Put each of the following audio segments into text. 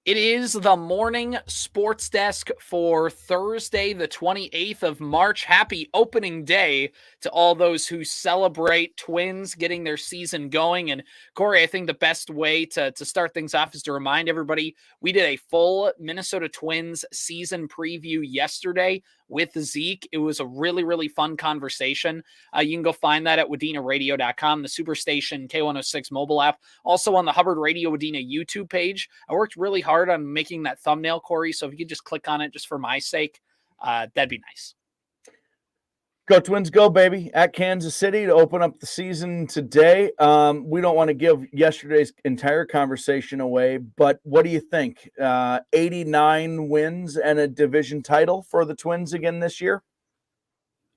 It is the morning sports desk for Thursday, the 28th of March. Happy opening day to all those who celebrate Twins getting their season going. And Corey, I think the best way to start things off is to remind everybody we did a full Minnesota Twins season preview yesterday with Zeke. It was a really, really fun conversation. You can go find that at WadenaRadio.com, the Superstation K106 mobile app, also on the Hubbard Radio-Wadena YouTube page. I worked really hard on making that thumbnail, Corey, so if you could just click on it just for my sake, that'd be nice. Go Twins, go, baby, at Kansas City to open up the season today. We don't want to give yesterday's entire conversation away, but what do you think? 89 wins and a division title for the Twins again this year?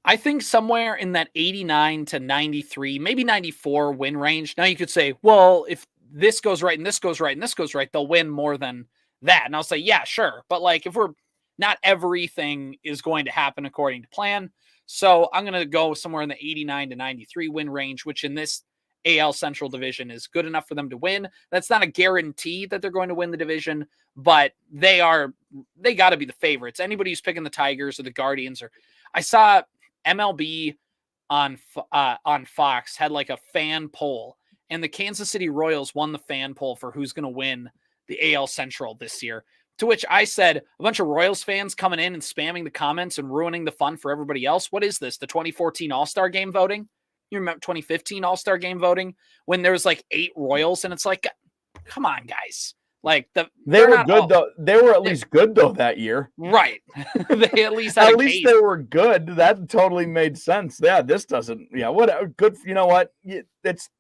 I think somewhere in that 89 to 93, maybe 94 win range. Now you could say, well, if this goes right and this goes right and this goes right, they'll win more than that. And I'll say, yeah, sure. But like, if not everything is going to happen according to plan. So I'm going to go somewhere in the 89 to 93 win range, which in this AL Central division is good enough for them to win. That's not a guarantee that they're going to win the division, but they got to be the favorites. Anybody who's picking the Tigers or the Guardians, or I saw MLB on Fox had like a fan poll, and the Kansas City Royals won the fan poll for who's going to win the AL Central this year. To which I said, a bunch of Royals fans coming in and spamming the comments and ruining the fun for everybody else. What is this? The 2014 All-Star Game voting? You remember 2015 All-Star Game voting when there was like 8 Royals, and it's like, come on, guys. Like they were good though. They were at least good though that year, right? They at least had they were good. That totally made sense. Yeah, this doesn't. Yeah, what good. You know what? It's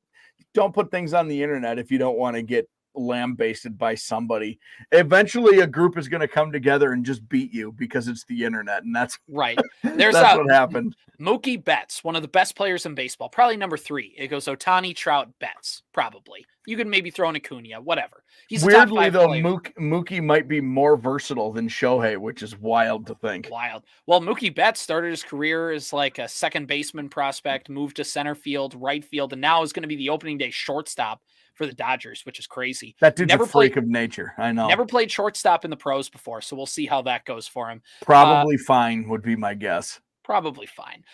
don't put things on the internet if you don't want to get lambasted by somebody. Eventually, a group is going to come together and just beat you because it's the internet, and that's right. That's what happened. Mookie Betts, one of the best players in baseball, probably number 3. It goes Ohtani, Trout, Betts, probably. You can maybe throw in Acuna, whatever. He's weirdly though. Mookie might be more versatile than Shohei, which is wild to think. Wild. Well, Mookie Betts started his career as like a second baseman prospect, moved to center field, right field, and now is going to be the opening day shortstop for the Dodgers, which is crazy. That dude's a freak of nature. I know. Never played shortstop in the pros before, so we'll see how that goes for him. Probably fine would be my guess. Probably fine.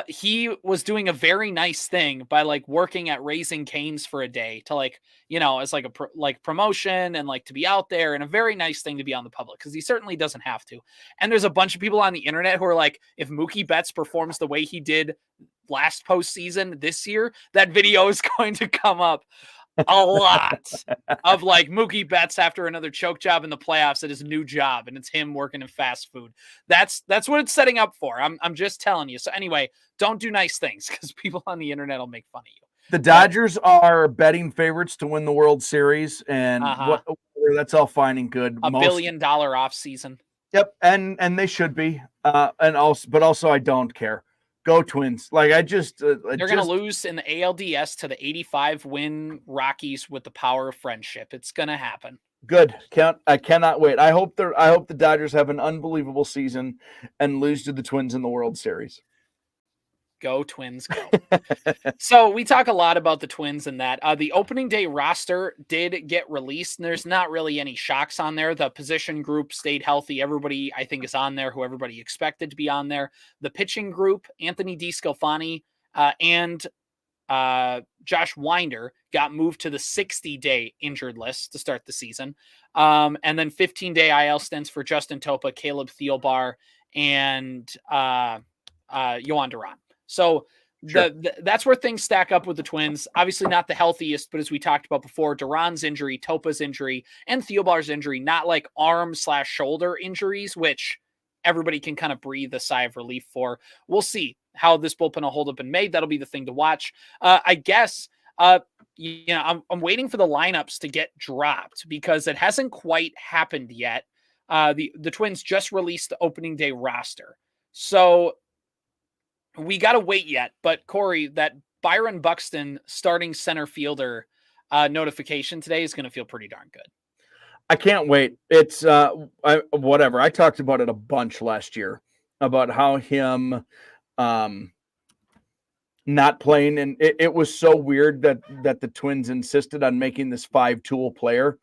He was doing a very nice thing by like working at Raising Cane's for a day to like, as like a promotion and like to be out there, and a very nice thing to be on the public because he certainly doesn't have to. And there's a bunch of people on the internet who are like, if Mookie Betts performs the way he did last postseason this year, that video is going to come up a lot of like Mookie Betts after another choke job in the playoffs at his new job, and it's him working in fast food. That's what it's setting up for. I'm just telling you. So anyway, don't do nice things because people on the internet will make fun of you. The Dodgers are betting favorites to win the World Series, and that's all fine and good. $1 billion off season. Yep, and they should be. But also I don't care. Go Twins. Like they're going to lose in the ALDS to the 85-win Rockies with the power of friendship. It's going to happen. Good. I cannot wait. I hope the Dodgers have an unbelievable season and lose to the Twins in the World Series. Go Twins, go. So we talk a lot about the Twins and that. The opening day roster did get released, and there's not really any shocks on there. The position group stayed healthy. Everybody, I think, is on there who everybody expected to be on there. The pitching group, Anthony DeSclafani and Josh Winder got moved to the 60-day injured list to start the season. And then 15-day IL stints for Justin Topa, Caleb Thielbar, and Yohan Duran. So sure. That's where things stack up with the Twins. Obviously not the healthiest, but as we talked about before, Duran's injury, Topa's injury, and Thielbar's injury, not like arm/shoulder injuries, which everybody can kind of breathe a sigh of relief for. We'll see how this bullpen will hold up in May. That'll be the thing to watch. I guess, I'm waiting for the lineups to get dropped because it hasn't quite happened yet. The Twins just released the opening day roster. So we got to wait yet, but Corey, that Byron Buxton starting center fielder notification today is going to feel pretty darn good. I can't wait. It's whatever. I talked about it a bunch last year about how him not playing, and it was so weird that the Twins insisted on making this 5-tool player.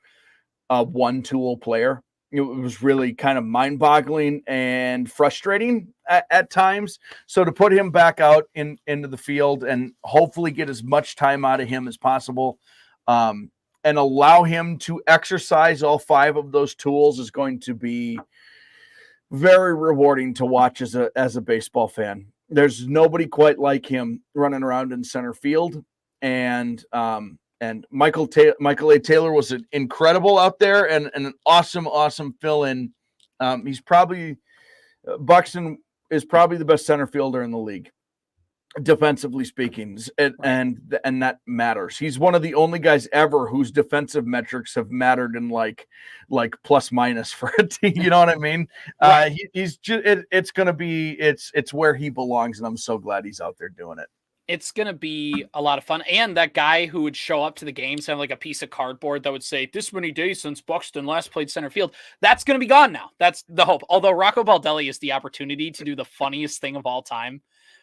a one-tool player. It was really kind of mind-boggling and frustrating at times. So to put him back out into the field and hopefully get as much time out of him as possible, and allow him to exercise all 5 of those tools is going to be very rewarding to watch as a baseball fan. There's nobody quite like him running around in center field, and Michael A. Taylor was incredible out there and an awesome fill-in. Buxton is probably the best center fielder in the league, defensively speaking, and that matters. He's one of the only guys ever whose defensive metrics have mattered in like plus minus for a team. You know what I mean? Right. It's where he belongs, and I'm so glad he's out there doing it. It's going to be a lot of fun. And that guy who would show up to the games and have like a piece of cardboard that would say, this many days since Buxton last played center field, that's going to be gone now. That's the hope. Although Rocco Baldelli is the opportunity to do the funniest thing of all time,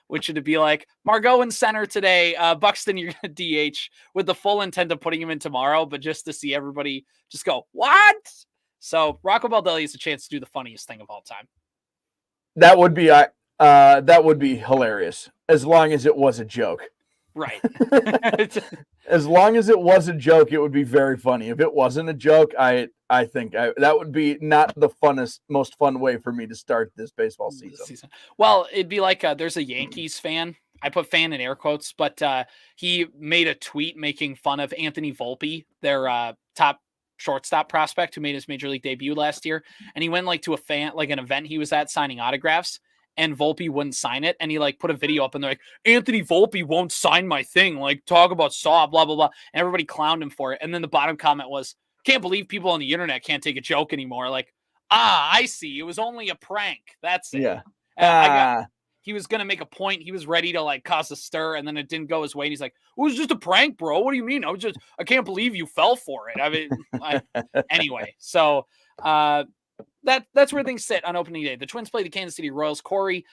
which would be like, Margot in center today, Buxton, you're going to DH, with the full intent of putting him in tomorrow, but just to see everybody just go, what? So Rocco Baldelli has a chance to do the funniest thing of all time. That would be hilarious, as long as it was a joke. Right. As long as it was a joke, it would be very funny. If it wasn't a joke, I think that would be not the most fun way for me to start this baseball season. Well, it'd be like there's a Yankees fan. I put fan in air quotes, but he made a tweet making fun of Anthony Volpe, their top shortstop prospect who made his major league debut last year. And he went to an event he was at signing autographs. And Volpe wouldn't sign it. And he put a video up and they're like, Anthony Volpe won't sign my thing. Talk about saw, blah, blah, blah. And everybody clowned him for it. And then the bottom comment was, can't believe people on the internet can't take a joke anymore. I see. It was only a prank. That's it. Yeah. He was going to make a point. He was ready to cause a stir. And then it didn't go his way. And he's like, it was just a prank, bro. What do you mean? I can't believe you fell for it. I mean, anyway, so, that's where things sit on opening day. The Twins play the Kansas City Royals. Corey,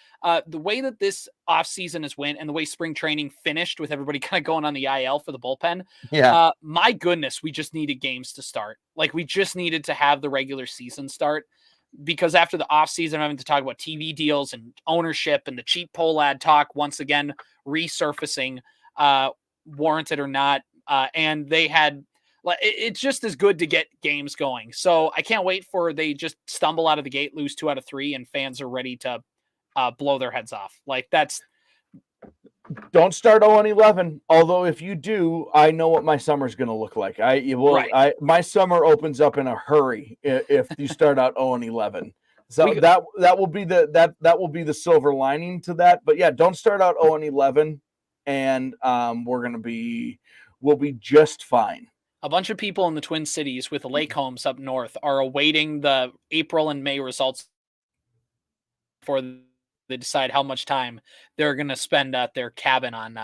the way that this offseason has went and the way spring training finished with everybody kind of going on the IL for the bullpen. Yeah. My goodness, we just needed games to start. We just needed to have the regular season start, because after the offseason, having to talk about TV deals and ownership and the cheap poll ad talk once again resurfacing, warranted or not. And they had, it's just as good to get games going. So I can't wait for they just stumble out of the gate, lose 2 out of 3, and fans are ready to blow their heads off. Don't start 0-11. Although if you do, I know what my summer's going to look like. My summer opens up in a hurry if you start out 0-11. So that will be the silver lining to that. But yeah, don't start out 0-11, and we'll be just fine. A bunch of people in the Twin Cities with lake homes up north are awaiting the April and May results before they decide how much time they're going to spend at their cabin on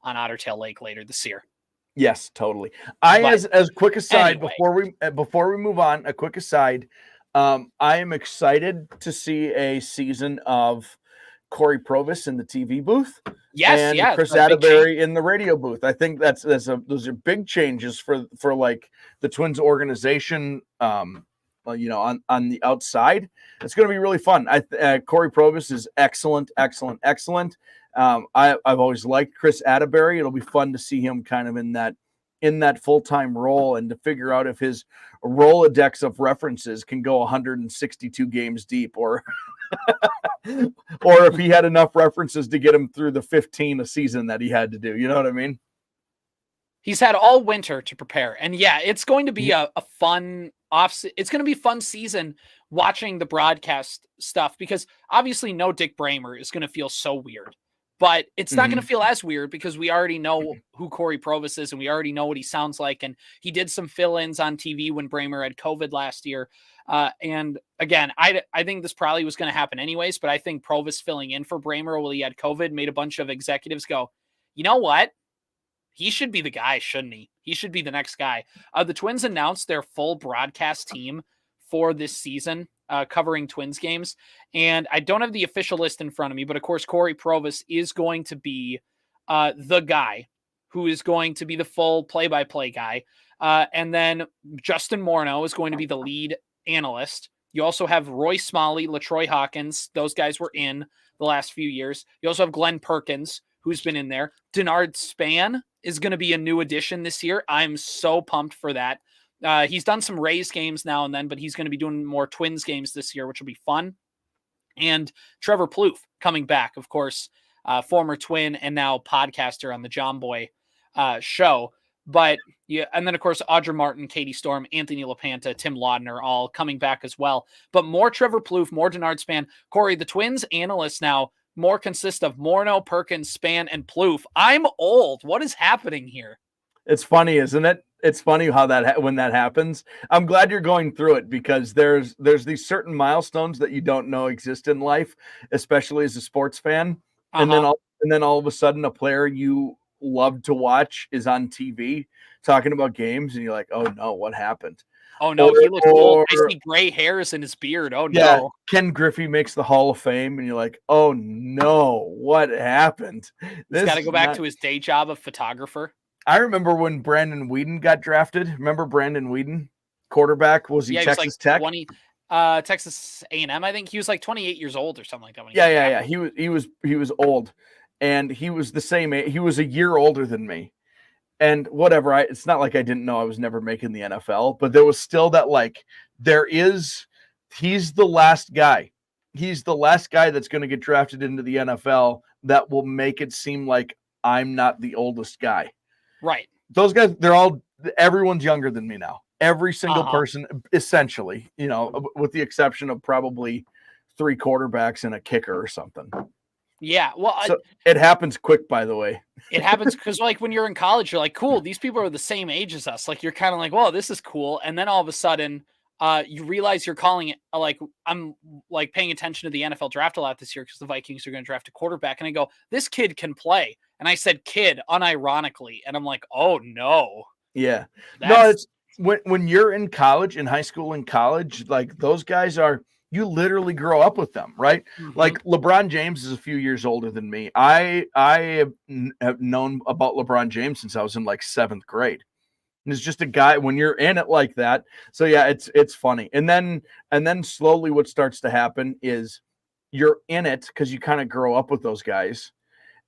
Ottertail Lake later this year. Yes, totally. As quick aside, anyway, before we move on, a quick aside, I am excited to see a season of Corey Provis in the TV booth. Yes, and Chris Atterbury in the radio booth. I think those are big changes for the Twins organization. On the outside, it's going to be really fun. Corey Provis is excellent. I've always liked Chris Atterbury. It'll be fun to see him kind of in that full-time role, and to figure out if his Rolodex of references can go 162 games deep, or or if he had enough references to get him through the 15 a season that he had to do. You know what I mean? He's had all winter to prepare. And yeah, it's going to be a fun it's going to be a fun season watching the broadcast stuff, because obviously no Dick Bramer is going to feel so weird. But it's not going to feel as weird because we already know who Corey Provis is, and we already know what he sounds like. And he did some fill-ins on TV when Bramer had COVID last year. And again, I think this probably was going to happen anyways, but I think Provis filling in for Bramer while he had COVID made a bunch of executives go, you know what? He should be the guy, shouldn't he? He should be the next guy. The Twins announced their full broadcast team for this season, covering Twins games. And I don't have the official list in front of me, but of course, Corey Provis is going to be the guy who is going to be the full play-by-play guy. And then Justin Morneau is going to be the lead analyst. You also have Roy Smalley, LaTroy Hawkins. Those guys were in the last few years. You also have Glenn Perkins, who's been in there. Denard Span is going to be a new addition this year. I'm so pumped for that. He's done some Rays games now and then, but he's going to be doing more Twins games this year, which will be fun. And Trevor Plouffe coming back, of course, former Twin and now podcaster on the John Boy show. But yeah, and then of course Audra Martin, Katie Storm, Anthony LaPanta, Tim Laudner, all coming back as well. But more Trevor Plouffe, more Denard Span. Corey, the Twins analysts now more consist of Morneau, Perkins, Span, and Plouffe. I'm old. What is happening here? It's funny, isn't it? It's funny how when that happens. I'm glad you're going through it because there's these certain milestones that you don't know exist in life, especially as a sports fan. And then all of a sudden, a player you love to watch is on TV talking about games, and you're like, "Oh no, what happened?" Oh no, he looks old. I see gray hairs in his beard. Oh yeah, no. Ken Griffey makes the Hall of Fame, and you're like, "Oh no, what happened?" He's got to go back to his day job of photographer. I remember when Brandon Whedon got drafted. Remember Brandon Whedon, quarterback? Was he Texas Tech? Texas A&M, I think. He was like 28 years old or something like that. Yeah. He was old, and he was the same age. He was a year older than me, and whatever. It's not like I didn't know I was never making the NFL, but there was still that he's the last guy. He's the last guy that's going to get drafted into the NFL that will make it seem like I'm not the oldest guy. Right. Those guys, everyone's younger than me now. Every single person, essentially, with the exception of probably 3 quarterbacks and a kicker or something. Yeah. Well, so it happens quick, by the way. It happens because when you're in college, you're like, cool, these people are the same age as us. Like, you're kind of like, whoa, this is cool. And then all of a sudden, you realize you're calling it I'm like paying attention to the NFL draft a lot this year because the Vikings are going to draft a quarterback. And I go, this kid can play. And I said kid unironically. And I'm like, oh no. Yeah. No, it's when you're in college, in high school and college, like those guys you literally grow up with them, right? Mm-hmm. Like LeBron James is a few years older than me. I have known about LeBron James since I was in like 7th grade. And it's just a guy when you're in it like that. So yeah, it's funny. And then slowly what starts to happen is you're in it because you kind of grow up with those guys.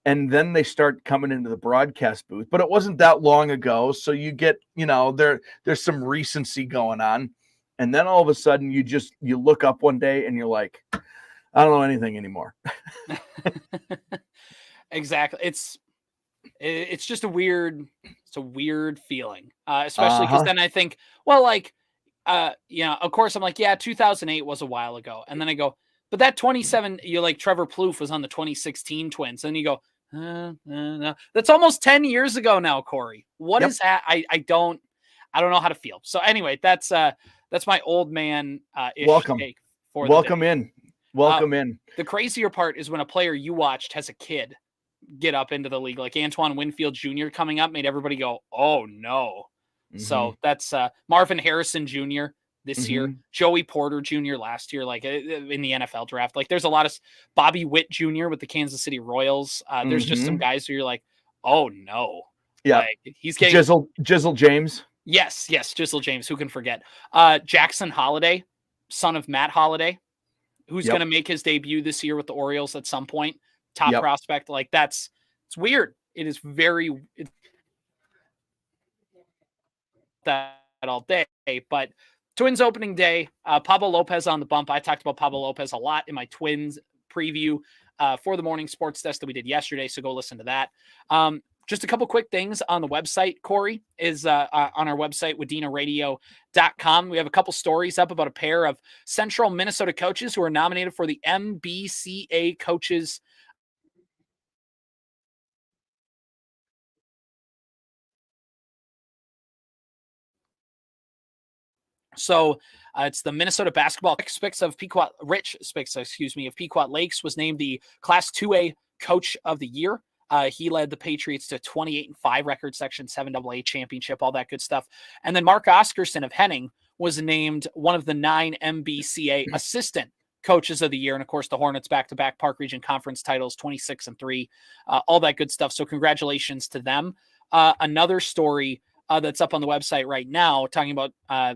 And then they start coming into the broadcast booth. But it wasn't that long ago. So you get, there's some recency going on. And then all of a sudden you look up one day and you're like, I don't know anything anymore. Exactly. It's just a weird feeling, especially because then I think, well, of course I'm like, yeah, 2008 was a while ago. And then I go, but that 27, Trevor Plouffe was on the 2016 Twins. And you go, no, that's almost 10 years ago now, Corey. What is that? I don't know how to feel. So anyway, that's my old man. Welcome in. The crazier part is when a player you watched has a kid get up into the league, like Antoine Winfield Jr. coming up, made everybody go, oh no. Mm-hmm. So that's Marvin Harrison Jr. this year, Joey Porter Jr. last year, like in the NFL draft. Like there's a lot of Bobby Witt Jr. with the Kansas City Royals. There's just some guys who you're like, oh no. Yeah. Like, he's getting Jizzle James. Yes, Jizzle James. Who can forget? Jackson Holiday, son of Matt Holiday, who's going to make his debut this year with the Orioles at some point. Top prospect. Like it's weird. It is that all day, but Twins opening day, Pablo Lopez on the bump. I talked about Pablo Lopez a lot in my Twins preview for the morning sports desk that we did yesterday. So go listen to that. Just a couple quick things on the website, Corey, is on our website, WadenaRadio.com. We have a couple stories up about a pair of Central Minnesota coaches who are nominated for the MBCA Coaches So it's the Minnesota basketball Spix of Pequot Lakes was named the Class 2A Coach of the Year. He led the Patriots to 28-5 record, Section 7 AA championship, all that good stuff. And then Mark Oscarson of Henning was named one of the 9 MBCA assistant coaches of the year. And of course, the Hornets back-to-back Park Region Conference titles, 26-3, all that good stuff. So congratulations to them. Another story that's up on the website right now, talking about,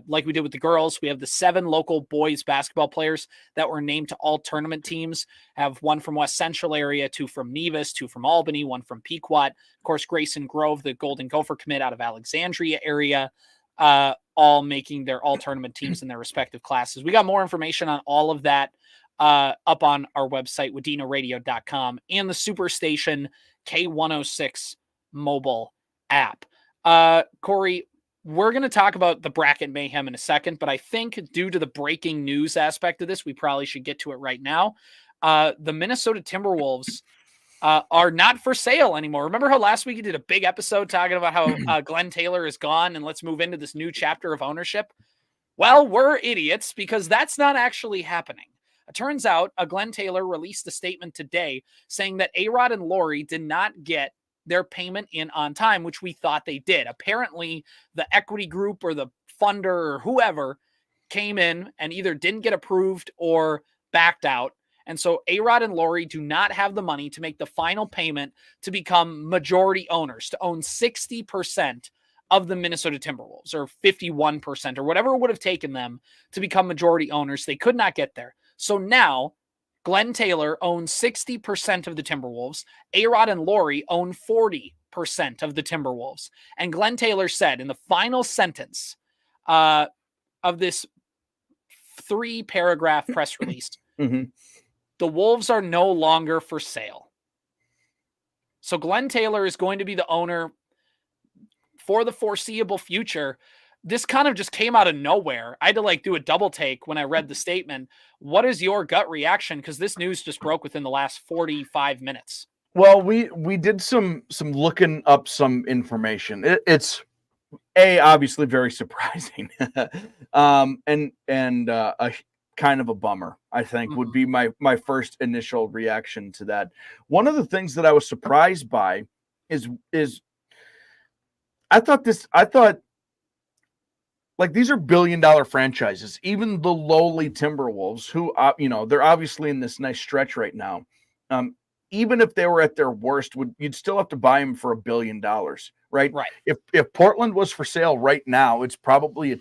like we did with the girls, we have the 7 local boys basketball players that were named to all tournament teams. Have 1 from West Central area, 2 from Nevis, 2 from Albany, 1 from Pequot. Of course, Grayson Grove, the Golden Gopher commit out of Alexandria area, all making their all tournament teams in their respective classes. We got more information on all of that up on our website, wadenaradio.com, and the Superstation K106 mobile app. Corey, we're going to talk about the bracket mayhem in a second, but I think due to the breaking news aspect of this, we probably should get to it right now. The Minnesota Timberwolves are not for sale anymore. Remember how last week you did a big episode talking about how Glenn Taylor is gone and let's move into this new chapter of ownership? Well, we're idiots because that's not actually happening. It turns out Glenn Taylor released a statement today saying that A-Rod and Lori did not get their payment in on time, which we thought they did. Apparently, the equity group or the funder or whoever came in and either didn't get approved or backed out. And so A-Rod and Lori do not have the money to make the final payment to become majority owners, to own 60% of the Minnesota Timberwolves, or 51%, or whatever it would have taken them to become majority owners. They could not get there. So now Glenn Taylor owns 60% of the Timberwolves. A-Rod and Lori own 40% of the Timberwolves. And Glenn Taylor said in the final sentence of this 3-paragraph press release, the Wolves are no longer for sale. So Glenn Taylor is going to be the owner for the foreseeable future. This kind of just came out of nowhere. I had to do a double take when I read the statement. What is your gut reaction? Because this news just broke within the last 45 minutes. Well, we did some looking up some information. It's obviously very surprising, and a kind of a bummer, I think, would be my first initial reaction to that. One of the things that I was surprised by is I thought these are billion-dollar franchises. Even the lowly Timberwolves, who they're obviously in this nice stretch right now. Even if they were at their worst, you'd still have to buy them for $1 billion, right? Right. If Portland was for sale right now, it's probably a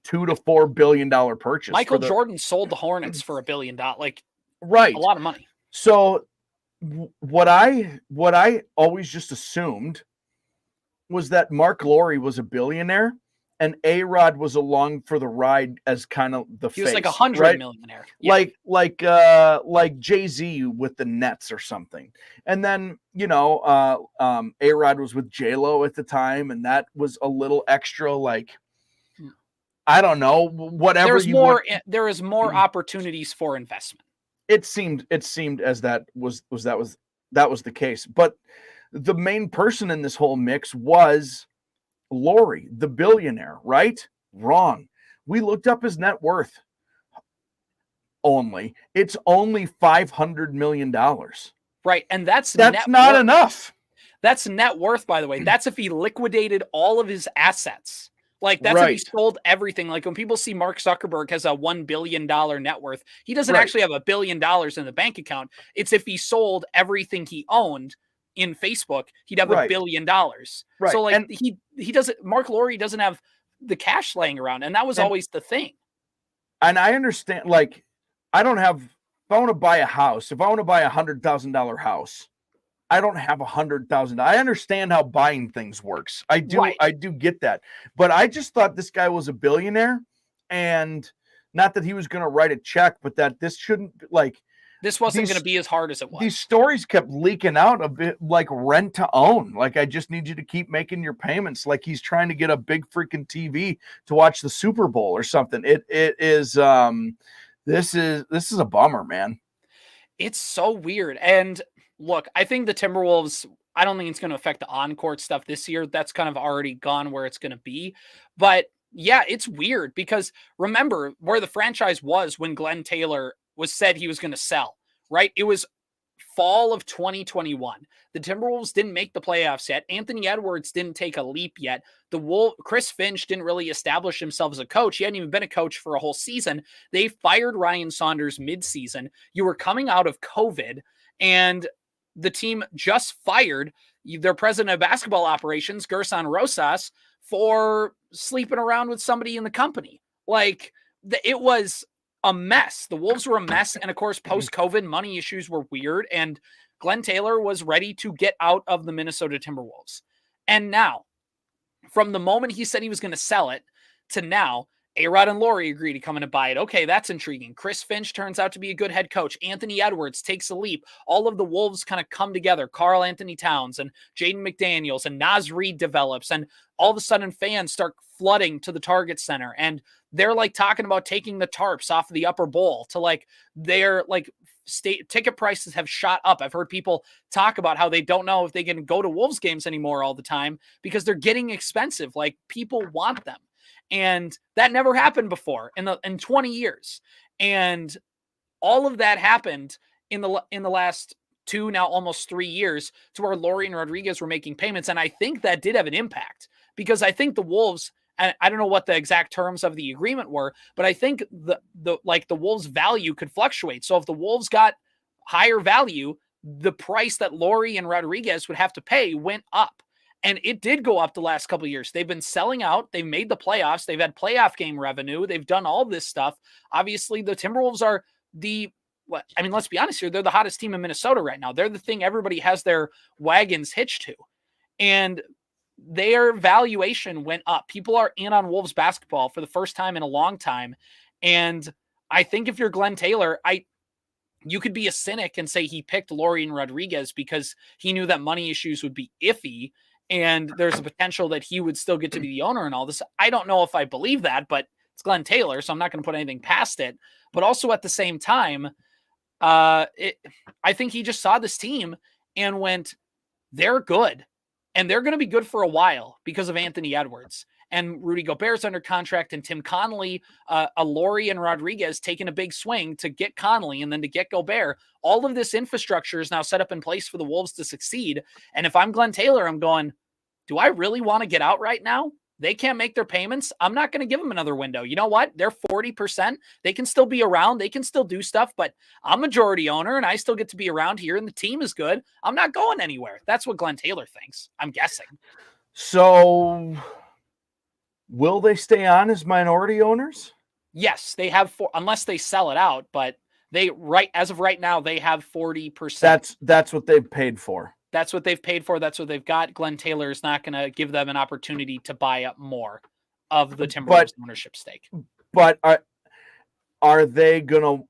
$2 to $4 billion purchase. Michael Jordan sold the Hornets for $1 billion, right? A lot of money. So what I always just assumed was that Mark Lowry was a billionaire and A-Rod was along for the ride as kind of the face. He was like $100 millionaire. Yeah. Like Jay-Z with the Nets or something. And then, A-Rod was with J-Lo at the time, and that was a little extra, I don't know, whatever. There is more opportunities for investment. It seemed as that was the case. But the main person in this whole mix was Lowry, the billionaire, right? Wrong. We looked up his net worth. It's only $500 million. Right. And that's not enough. That's net worth, by the way. That's if he liquidated all of his assets. That's right. If he sold everything. When people see Mark Zuckerberg has a $1 billion net worth, he doesn't actually have $1 billion in the bank account. It's if he sold everything he owned in Facebook, he'd have $1 billion. Right. So he doesn't, Mark Lowry doesn't have the cash laying around. And that was always the thing. And I understand, if I want to buy a house, if I want to buy $100,000 house, I don't have $100,000. I understand how buying things works. I do. Right. I do get that. But I just thought this guy was a billionaire, and not that he was going to write a check, but that this shouldn't this wasn't going to be as hard as it was. These stories kept leaking out a bit like rent to own. I just need you to keep making your payments. He's trying to get a big freaking TV to watch the Super Bowl or something. It is this is a bummer, man. It's so weird. And look, I think the Timberwolves, I don't think it's going to affect the on-court stuff this year. That's kind of already gone where it's going to be. But yeah, it's weird because remember where the franchise was when Glenn Taylor was said he was going to sell, right? It was fall of 2021. The Timberwolves didn't make the playoffs yet. Anthony Edwards didn't take a leap yet. Chris Finch didn't really establish himself as a coach. He hadn't even been a coach for a whole season. They fired Ryan Saunders mid-season. You were coming out of COVID, and the team just fired their president of basketball operations, Gerson Rosas, for sleeping around with somebody in the company. Like, it was a mess. The Wolves were a mess. And of course, post-COVID, money issues were weird. And Glenn Taylor was ready to get out of the Minnesota Timberwolves. And now, from the moment he said he was going to sell it to now, A-Rod and Laurie agree to come in and buy it. Okay, that's intriguing. Chris Finch turns out to be a good head coach. Anthony Edwards takes a leap. All of the Wolves kind of come together. Karl Anthony Towns and Jaden McDaniels and Naz Reid develops. And all of a sudden fans start flooding to the Target Center. And they're like talking about taking the tarps off of the upper bowl to like their like state ticket prices have shot up. I've heard people talk about how they don't know if they can go to Wolves games anymore all the time because they're getting expensive. Like, people want them. And that never happened before in 20 years. And all of that happened in the last 2, now almost 3 years, to where Laurie and Rodriguez were making payments. And I think that did have an impact, because I think the Wolves, and I don't know what the exact terms of the agreement were, but I think the Wolves' value could fluctuate. So if the Wolves got higher value, the price that Laurie and Rodriguez would have to pay went up. And it did go up the last couple of years. They've been selling out. They've made the playoffs. They've had playoff game revenue. They've done all this stuff. Obviously, the Timberwolves are let's be honest here. They're the hottest team in Minnesota right now. They're the thing everybody has their wagons hitched to. And their valuation went up. People are in on Wolves basketball for the first time in a long time. And I think if you're Glenn Taylor, you could be a cynic and say he picked Laurie and Rodriguez because he knew that money issues would be iffy. And there's a potential that he would still get to be the owner and all this. I don't know if I believe that, but it's Glenn Taylor, so I'm not going to put anything past it. But also at the same time, I think he just saw this team and went, they're good. And they're going to be good for a while because of Anthony Edwards. And Rudy Gobert's under contract, and Tim Connolly, Laurie and Rodriguez taking a big swing to get Connolly and then to get Gobert. All of this infrastructure is now set up in place for the Wolves to succeed. And if I'm Glenn Taylor, I'm going, do I really want to get out right now? They can't make their payments. I'm not going to give them another window. You know what? They're 40%. They can still be around. They can still do stuff, but I'm majority owner and I still get to be around here and the team is good. I'm not going anywhere. That's what Glenn Taylor thinks, I'm guessing. So will they stay on as minority owners? Yes, they have unless they sell it out, but as of right now, they have 40%. That's what they've paid for. That's what they've paid for. That's what they've got. Glenn Taylor is not going to give them an opportunity to buy up more of the Timberwolves ownership stake. But are they going to?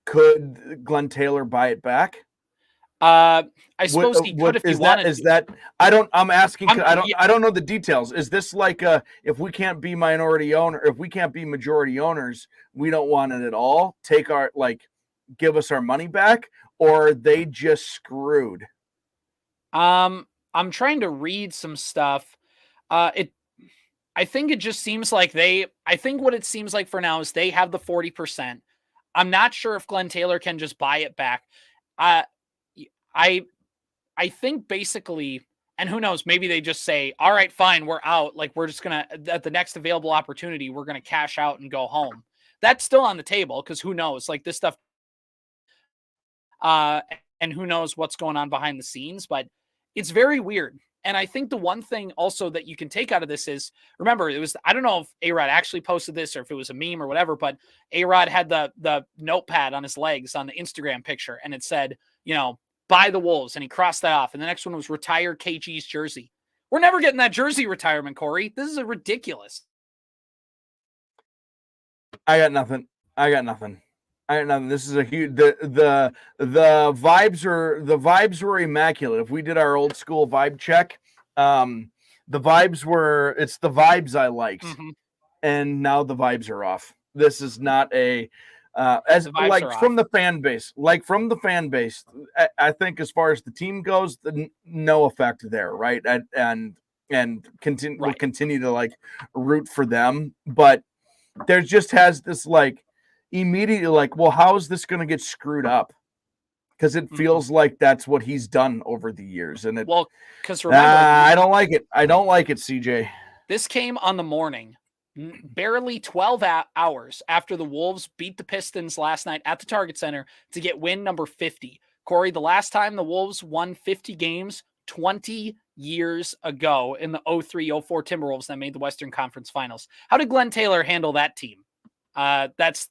Could Glenn Taylor buy it back? I suppose he could if he wanted. Is that? I'm asking. I don't know the details. Is this like if we can't be minority owner, if we can't be majority owners, we don't want it at all? Give us our money back, or are they just screwed? I'm trying to read some stuff. I think it just seems like I think what it seems like for now is they have the 40%. I'm not sure if Glenn Taylor can just buy it back. I think basically, and who knows, maybe they just say, all right, fine, we're out. Like, we're just going to, at the next available opportunity, we're going to cash out and go home. That's still on the table, because who knows, like, this stuff, and who knows what's going on behind the scenes, but it's very weird. And I think the one thing also that you can take out of this is, remember, it was, I don't know if A-Rod actually posted this or if it was a meme or whatever, but A-Rod had the notepad on his legs on the Instagram picture, and it said, buy the Wolves, and he crossed that off. And the next one was retire KG's jersey. We're never getting that jersey retirement, Corey. This is ridiculous. I got nothing. This is a huge. The vibes were immaculate. If we did our old school vibe check, the vibes were. It's the vibes I liked, and now the vibes are off. This is not a. From the fan base, I think as far as the team goes, no effect there, right? And continue, we'll continue to root for them, but there just has this immediately well, how is this going to get screwed up? Because it feels like that's what he's done over the years, and because remember, I don't like it. CJ. This came on the morning. Barely 12 hours after the Wolves beat the Pistons last night at the Target Center to get win number 50. Corey, the last time the Wolves won 50 games, 20 years ago in the 03-04 Timberwolves that made the Western Conference Finals. How did Glenn Taylor handle that team? That's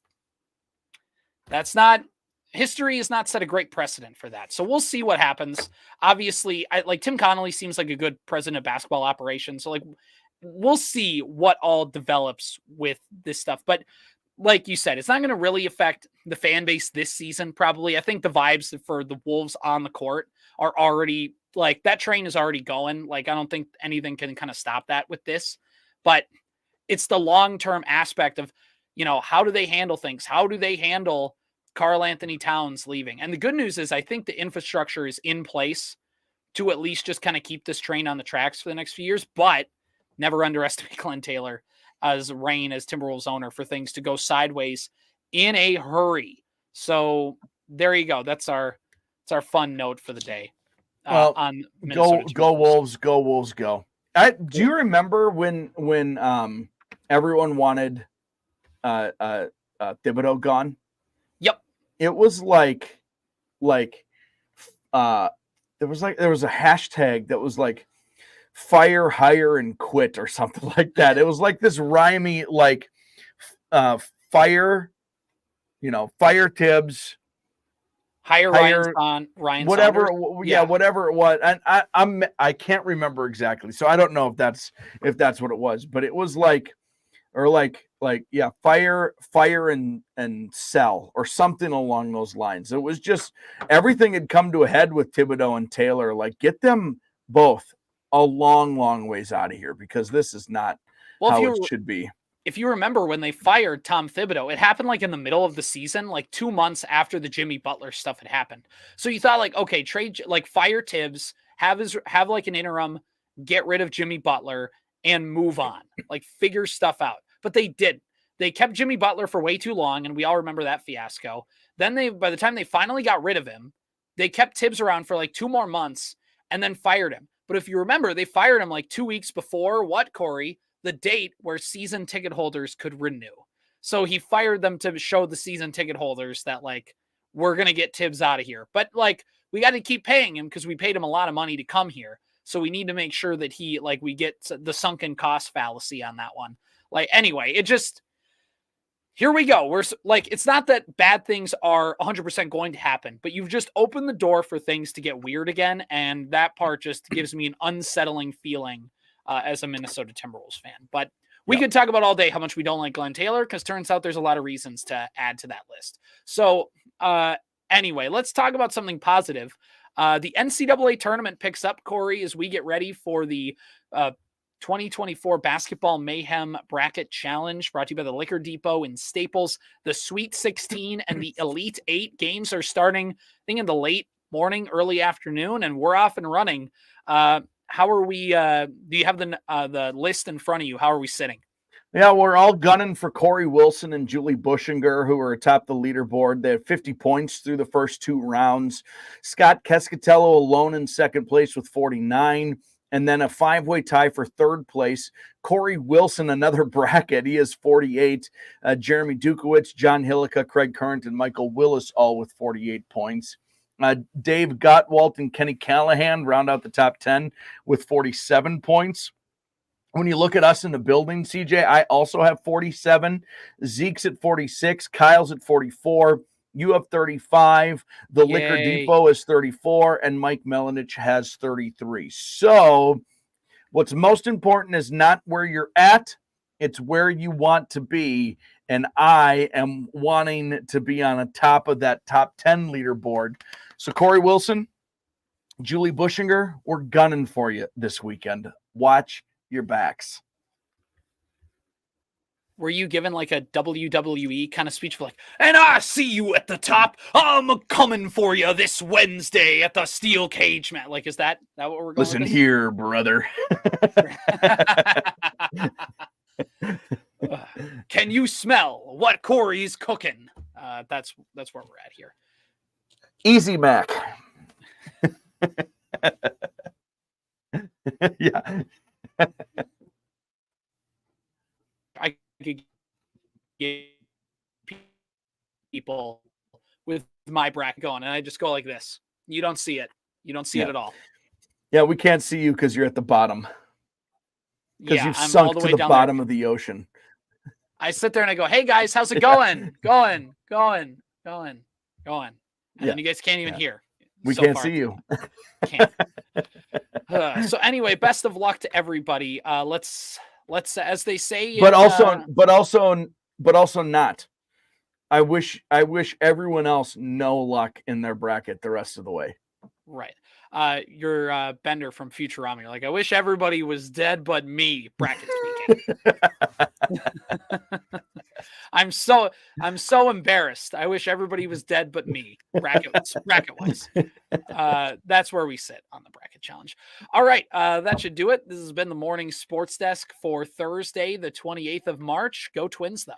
not, history has not set a great precedent for that. So we'll see what happens. Obviously, Tim Connolly seems like a good president of basketball operations. So we'll see what all develops with this stuff. But like you said, it's not going to really affect the fan base this season, probably. I think the vibes for the Wolves on the court are already, that train is already going. I don't think anything can kind of stop that with this. But it's the long-term aspect of, how do they handle things? How do they handle Karl Anthony Towns leaving? And the good news is I think the infrastructure is in place to at least just kind of keep this train on the tracks for the next few years. But never underestimate Glenn Taylor as reign as Timberwolves owner for things to go sideways in a hurry. So there you go. That's our fun note for the day. On go Wolves, go Wolves, go. Do you remember when everyone wanted Thibodeau gone? Yep. It was there was a hashtag that was fire, hire, and quit or something like that. It was this rhymey, fire, fire Tibbs, hire Ryan whatever. Saunders. Yeah, whatever it was. And I can't remember exactly. So I don't know if that's what it was, but it was fire and sell or something along those lines. It was just everything had come to a head with Thibodeau and Taylor. Get them both a long, long ways out of here, because this is not how it should be. If you remember when they fired Tom Thibodeau, it happened in the middle of the season, 2 months after the Jimmy Butler stuff had happened. So you thought okay, trade, fire Tibbs, have an interim, get rid of Jimmy Butler and move on, figure stuff out. But they didn't. They kept Jimmy Butler for way too long, and we all remember that fiasco. Then by the time they finally got rid of him, they kept Tibbs around for 2 more months and then fired him. But if you remember, they fired him 2 weeks before what, Corey? The date where season ticket holders could renew. So he fired them to show the season ticket holders that we're going to get Tibbs out of here. But we got to keep paying him because we paid him a lot of money to come here. So we need to make sure that he we get the sunken cost fallacy on that one. Anyway, it just, here we go. We're it's not that bad things are 100% going to happen, but you've just opened the door for things to get weird again. And that part just gives me an unsettling feeling as a Minnesota Timberwolves fan. But we could talk about all day how much we don't like Glenn Taylor, because turns out there's a lot of reasons to add to that list. So anyway, let's talk about something positive. The NCAA tournament picks up, Corey, as we get ready for the 2024 Basketball Mayhem Bracket Challenge, brought to you by the Liquor Depot in Staples. The Sweet 16 and the Elite 8 games are starting, I think, in the late morning, early afternoon, and we're off and running. How are we? Do you have the list in front of you? How are we sitting? Yeah, we're all gunning for Corey Wilson and Julie Bushinger, who are atop the leaderboard. They had 50 points through the first 2 rounds. Scott Kescatello alone in second place with 49. And then a 5-way tie for third place. Corey Wilson, another bracket. He has 48. Jeremy Dukowicz, John Hillica, Craig Current, and Michael Willis all with 48 points. Dave Gottwalt and Kenny Callahan round out the top 10 with 47 points. When you look at us in the building, CJ, I also have 47. Zeke's at 46. Kyle's at 44. You have 35. The Yay. Liquor Depot is 34. And Mike Melanich has 33. So what's most important is not where you're at. It's where you want to be. And I am wanting to be on the top of that top 10 leaderboard. So Corey Wilson, Julie Bushinger, we're gunning for you this weekend. Watch your backs. Were you given a WWE kind of speech for and I see you at the top. I'm coming for you this Wednesday at the steel cage match. Is that what we're going Listen here, brother. Can you smell what Corey's cooking? That's where we're at here. Easy Mac. Yeah. I could get people with my bracket going, and I just go like this. You don't see it. You don't see it at all. Yeah, we can't see you because you're at the bottom. Because you've I'm sunk all the to way the down bottom there. of the ocean. I sit there and I go, "Hey guys, how's it going? going. And then you guys can't even hear. We so can't far. see you. Can't. So anyway, best of luck to everybody. Let's as they say. But also not. I wish everyone else no luck in their bracket the rest of the way. Right. You're Bender from Futurama. You're like, I wish everybody was dead but me, bracket speaking. I'm so embarrassed. I wish everybody was dead but me, bracket wise. That's where we sit on the bracket challenge. All right, that should do it. This has been the morning sports desk for Thursday, the 28th of March. Go Twins, though.